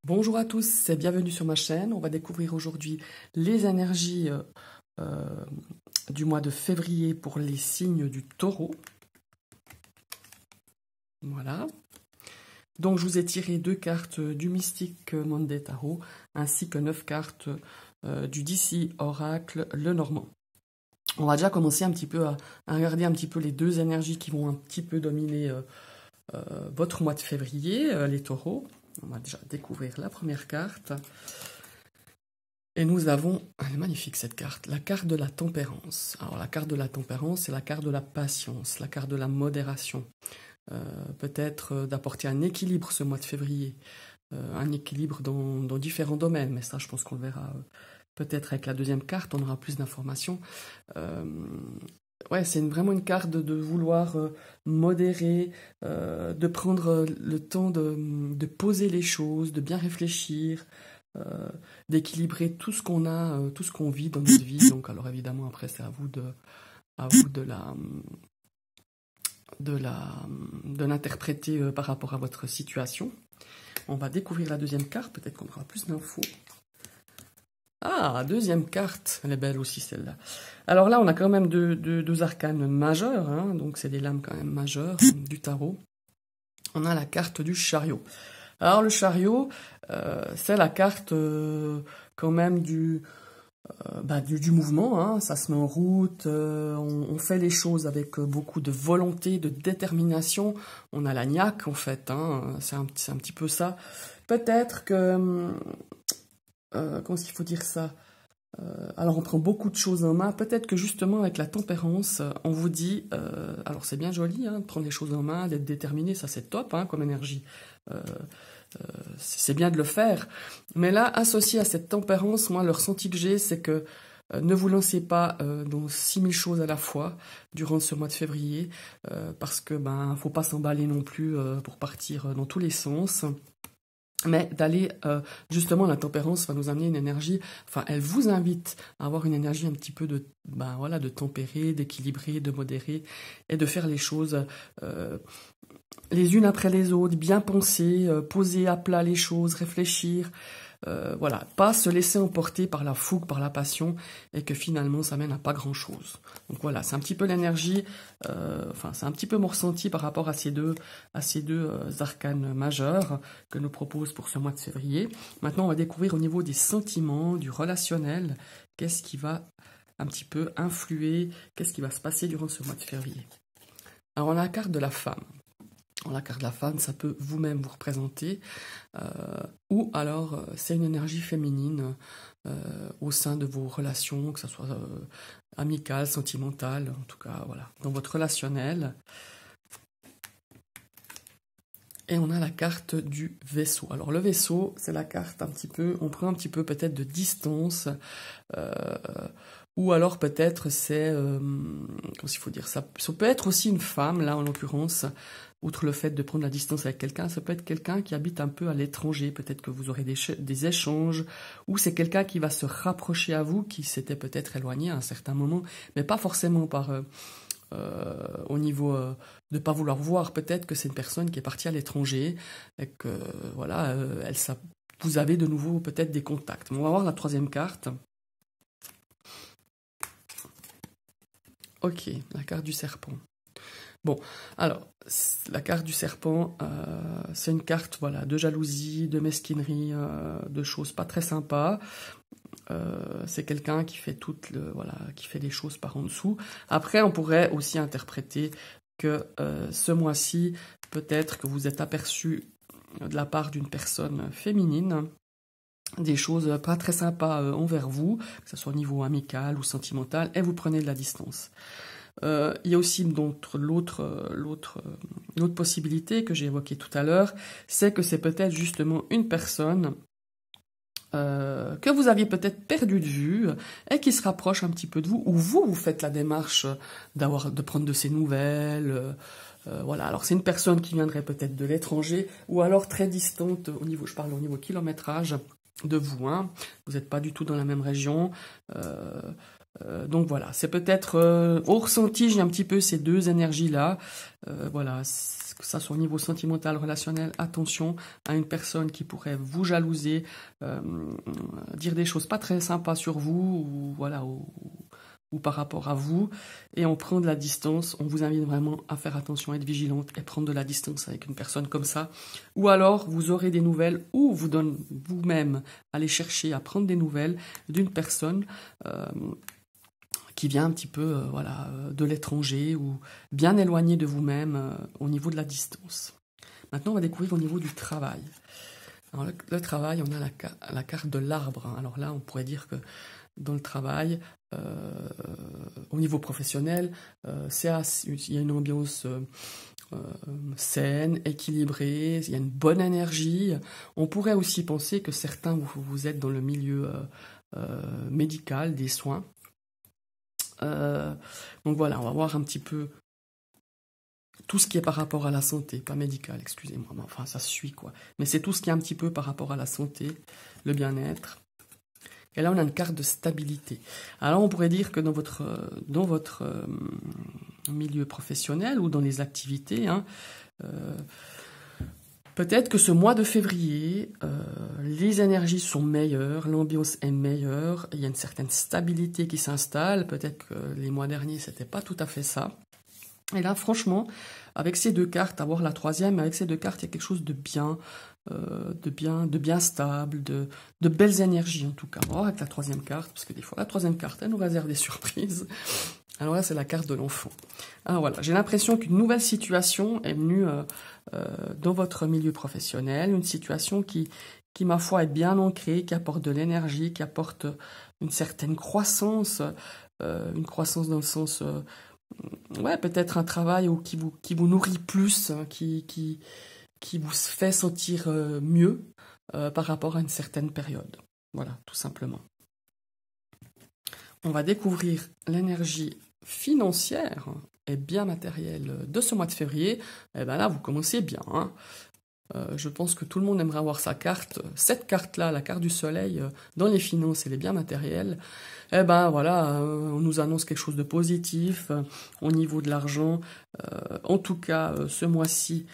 Bonjour à tous et bienvenue sur ma chaîne. On va découvrir aujourd'hui les énergies du mois de février pour les signes du taureau. Voilà. Donc je vous ai tiré 2 cartes du Mystic Monday Tarot ainsi que 9 cartes du DC Oracle le Normand. On va déjà commencer un petit peu à regarder un petit peu les 2 énergies qui vont un petit peu dominer votre mois de février, les taureaux. On va déjà découvrir la première carte. Et nous avons, elle est magnifique cette carte, la carte de la tempérance. Alors la carte de la tempérance, c'est la carte de la patience, la carte de la modération. Peut-être d'apporter un équilibre ce mois de février. Un équilibre dans différents domaines, mais ça je pense qu'on le verra peut-être avec la deuxième carte, on aura plus d'informations. Ouais, c'est vraiment une carte de vouloir modérer, de prendre le temps de poser les choses, de bien réfléchir, d'équilibrer tout ce qu'on a, tout ce qu'on vit dans notre vie. Donc, alors évidemment, après, c'est à vous de l'interpréter par rapport à votre situation. On va découvrir la deuxième carte, peut-être qu'on aura plus d'infos. Ah, deuxième carte, elle est belle aussi celle-là. Alors là, on a quand même deux arcanes majeurs, hein, donc c'est des lames quand même majeures du tarot. On a la carte du chariot. Alors le chariot, c'est la carte quand même du mouvement, hein, ça se met en route, on fait les choses avec beaucoup de volonté, de détermination. On a la niaque en fait, hein, c'est un petit peu ça. Peut-être que... comment est-ce qu'il faut dire ça? Alors on prend beaucoup de choses en main. Peut-être que justement avec la tempérance, on vous dit, alors c'est bien joli, hein, de prendre les choses en main, d'être déterminé, ça c'est top hein, comme énergie. C'est bien de le faire. Mais là, associé à cette tempérance, moi le ressenti que j'ai, c'est que ne vous lancez pas dans 6000 choses à la fois durant ce mois de février, parce que faut pas s'emballer non plus pour partir dans tous les sens. Mais d'aller, justement, la tempérance va nous amener une énergie, enfin, elle vous invite à avoir une énergie un petit peu de, de tempérer, d'équilibrer, de modérer, et de faire les choses les unes après les autres, bien penser, poser à plat les choses, réfléchir, voilà, pas se laisser emporter par la fougue, par la passion, et que finalement ça mène à pas grand-chose. Donc voilà, c'est un petit peu l'énergie, c'est un petit peu mon ressenti par rapport à ces deux arcanes majeures que nous propose pour ce mois de février. Maintenant, on va découvrir au niveau des sentiments, du relationnel, qu'est-ce qui va un petit peu influer, qu'est-ce qui va se passer durant ce mois de février. Alors, on a la carte de la femme. La carte de la femme, ça peut vous-même vous représenter, ou alors c'est une énergie féminine au sein de vos relations, que ce soit amicale, sentimentale, en tout cas, voilà, dans votre relationnel. Et on a la carte du vaisseau. Alors le vaisseau, c'est la carte un petit peu, on prend un petit peu peut-être de distance, ou alors peut-être c'est, comment il faut dire ça, ça peut être aussi une femme, là en l'occurrence, outre le fait de prendre la distance avec quelqu'un, ça peut être quelqu'un qui habite un peu à l'étranger, peut-être que vous aurez des échanges, ou c'est quelqu'un qui va se rapprocher à vous, qui s'était peut-être éloigné à un certain moment, mais pas forcément par... au niveau de ne pas vouloir voir, peut-être que c'est une personne qui est partie à l'étranger et que voilà, vous avez de nouveau peut-être des contacts. Mais on va voir la troisième carte. Ok, la carte du serpent. Bon, alors, la carte du serpent, c'est une carte voilà, de jalousie, de mesquinerie, de choses pas très sympas. C'est quelqu'un qui fait qui fait les choses par en dessous. Après, on pourrait aussi interpréter que ce mois-ci, peut-être que vous êtes aperçu de la part d'une personne féminine des choses pas très sympas envers vous, que ce soit au niveau amical ou sentimental, et vous prenez de la distance. Il y a aussi l'autre possibilité que j'ai évoquée tout à l'heure, c'est que c'est peut-être justement une personne que vous aviez peut-être perdu de vue et qui se rapproche un petit peu de vous, ou vous faites la démarche de prendre de ses nouvelles. Voilà, alors c'est une personne qui viendrait peut-être de l'étranger, ou alors très distante je parle au niveau kilométrage de vous, hein. Vous n'êtes pas du tout dans la même région. Donc voilà, c'est peut-être au ressenti, j'ai un petit peu ces deux énergies-là. Voilà, que ça soit au niveau sentimental, relationnel, attention à une personne qui pourrait vous jalouser, dire des choses pas très sympas sur vous, ou voilà, ou par rapport à vous, et on prend de la distance. On vous invite vraiment à faire attention, à être vigilante et prendre de la distance avec une personne comme ça. Ou alors, vous aurez des nouvelles, ou vous donne vous-même aller chercher à prendre des nouvelles d'une personne qui vient un petit peu voilà, de l'étranger ou bien éloigné de vous-même au niveau de la distance. Maintenant, on va découvrir au niveau du travail. Alors, le travail, on a la carte de l'arbre. Alors là, on pourrait dire que dans le travail, au niveau professionnel, il y a une ambiance saine, équilibrée, il y a une bonne énergie. On pourrait aussi penser que certains, vous êtes dans le milieu médical, des soins. Donc voilà, on va voir un petit peu tout ce qui est par rapport à la santé, pas médical, excusez-moi, mais enfin ça suit quoi. Mais c'est tout ce qui est un petit peu par rapport à la santé, le bien-être. Et là on a une carte de stabilité. Alors on pourrait dire que dans votre milieu professionnel ou dans les activités, hein, peut-être que ce mois de février, les énergies sont meilleures, l'ambiance est meilleure, il y a une certaine stabilité qui s'installe. Peut-être que les mois derniers, c'était pas tout à fait ça. Et là, franchement, avec ces deux cartes, avoir la troisième, avec ces deux cartes, il y a quelque chose de bien stable, de belles énergies en tout cas. On va voir avec la troisième carte, parce que des fois, la troisième carte, elle nous réserve des surprises. Alors là, c'est la carte de l'enfant. Alors voilà, j'ai l'impression qu'une nouvelle situation est venue dans votre milieu professionnel, une situation qui, ma foi, est bien ancrée, qui apporte de l'énergie, qui apporte une certaine croissance, une croissance dans le sens, ouais, peut-être un travail qui vous nourrit plus, qui vous fait sentir mieux par rapport à une certaine période. Voilà, tout simplement. On va découvrir l'énergie financière et bien matérielle de ce mois de février. Et bien là, vous commencez bien. Hein. Je pense que tout le monde aimerait avoir sa carte. Cette carte-là, la carte du soleil, dans les finances et les biens matériels, eh ben voilà, on nous annonce quelque chose de positif au niveau de l'argent. En tout cas, ce mois-ci,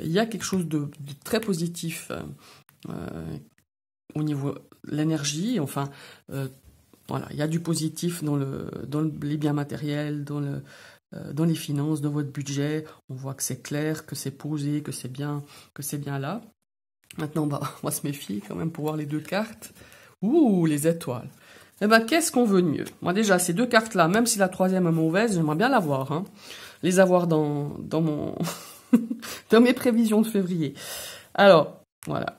il y a quelque chose de très positif au niveau de l'énergie. Enfin, voilà, il y a du positif dans les biens matériels, dans les finances, dans votre budget. On voit que c'est clair, que c'est posé, que c'est bien là. Maintenant, on va se méfier quand même pour voir les deux cartes. Ouh, les étoiles. Eh ben, qu'est-ce qu'on veut de mieux? Moi, déjà, ces deux cartes-là, même si la troisième est mauvaise, j'aimerais bien l'avoir, hein. Les avoir dans dans mes prévisions de février. Alors, voilà.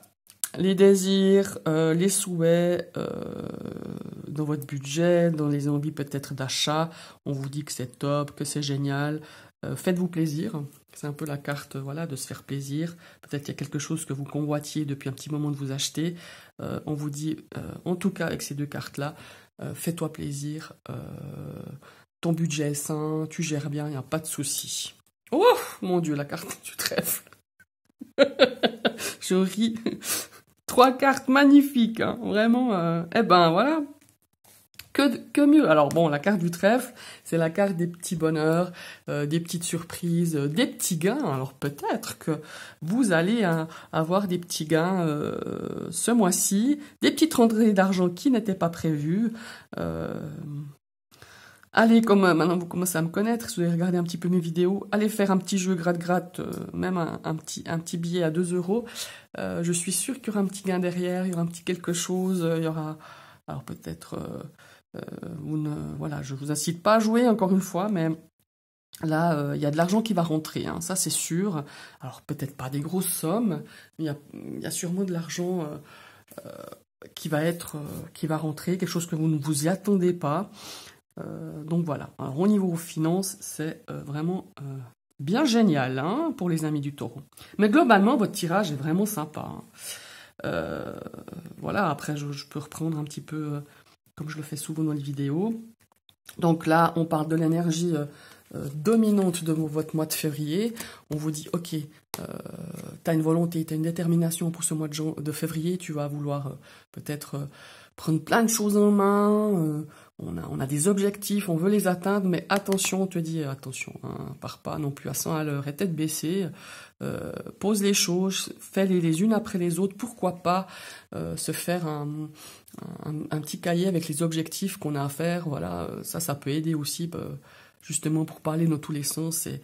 Les désirs, les souhaits, dans votre budget, dans les envies peut-être d'achat, on vous dit que c'est top, que c'est génial. Faites-vous plaisir. C'est un peu la carte, voilà, de se faire plaisir. Peut-être qu'il y a quelque chose que vous convoitiez depuis un petit moment de vous acheter. On vous dit, en tout cas avec ces deux cartes-là, fais-toi plaisir. Ton budget est sain, tu gères bien, il n'y a pas de souci. Oh, mon Dieu, la carte du trèfle. Je ris. 3 cartes magnifiques, hein. Vraiment. Eh ben voilà. Que mieux. Alors bon, la carte du trèfle, c'est la carte des petits bonheurs, des petites surprises, des petits gains. Alors peut-être que vous allez avoir des petits gains ce mois-ci, des petites rentrées d'argent qui n'étaient pas prévues. Allez, comme maintenant vous commencez à me connaître, si vous avez regardé un petit peu mes vidéos, allez faire un petit jeu gratte-gratte, même un petit billet à 2 €. Je suis sûre qu'il y aura un petit gain derrière, il y aura un petit quelque chose, il y aura... Alors peut-être... voilà, je vous incite pas à jouer encore une fois, mais là, il y a de l'argent qui va rentrer, hein, ça c'est sûr. Alors peut-être pas des grosses sommes, mais il y a sûrement de l'argent qui va rentrer, quelque chose que vous ne vous y attendez pas. Donc voilà. Alors au niveau finances, c'est vraiment bien génial, hein, pour les amis du taureau. Mais globalement, votre tirage est vraiment sympa, hein. Voilà, après je peux reprendre un petit peu comme je le fais souvent dans les vidéos. Donc là, on parle de l'énergie dominante de votre mois de février. On vous dit, ok, tu as une volonté, tu as une détermination pour ce mois de février, tu vas vouloir peut-être prendre plein de choses en main. On a des objectifs, on veut les atteindre, mais attention, on te dit, attention, hein, pars pas non plus à 100 à l'heure et tête baissée, pose les choses, fais-les les unes après les autres, pourquoi pas se faire un petit cahier avec les objectifs qu'on a à faire, voilà, ça peut aider aussi, justement pour pas aller dans tous les sens et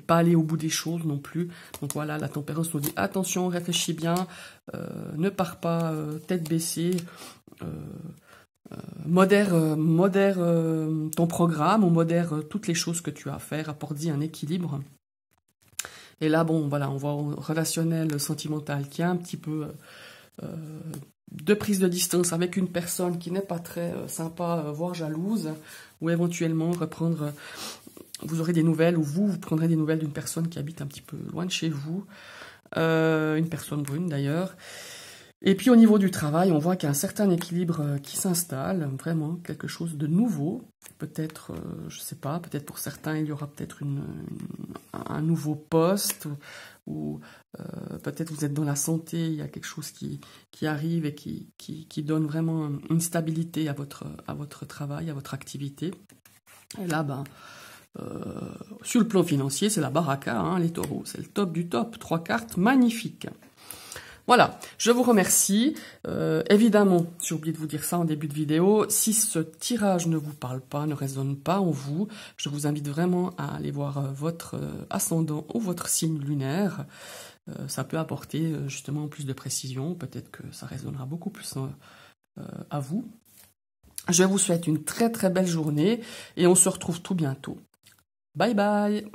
pas aller au bout des choses non plus. Donc voilà, la tempérance nous dit attention, réfléchis bien, ne pars pas tête baissée, modère ton programme ou modère toutes les choses que tu as à faire, apporte-y un équilibre. Et là, bon, voilà, on voit au relationnel, sentimental, qui a un petit peu de prise de distance avec une personne qui n'est pas très sympa, voire jalouse, ou éventuellement reprendre, vous aurez des nouvelles, ou vous prendrez des nouvelles d'une personne qui habite un petit peu loin de chez vous, une personne brune d'ailleurs. Et puis au niveau du travail, on voit qu'il y a un certain équilibre qui s'installe, vraiment quelque chose de nouveau. Peut-être, je sais pas, peut-être pour certains, il y aura peut-être un nouveau poste, ou peut-être vous êtes dans la santé, il y a quelque chose qui arrive et qui donne vraiment une stabilité à votre travail, à votre activité. Et là, sur le plan financier, c'est la baraka, hein, les taureaux, c'est le top du top, 3 cartes magnifiques. Voilà, je vous remercie. Évidemment, j'ai oublié de vous dire ça en début de vidéo, si ce tirage ne vous parle pas, ne résonne pas en vous, je vous invite vraiment à aller voir votre ascendant ou votre signe lunaire. Ça peut apporter justement plus de précision, peut-être que ça résonnera beaucoup plus à vous. Je vous souhaite une très très belle journée et on se retrouve tout bientôt. Bye bye!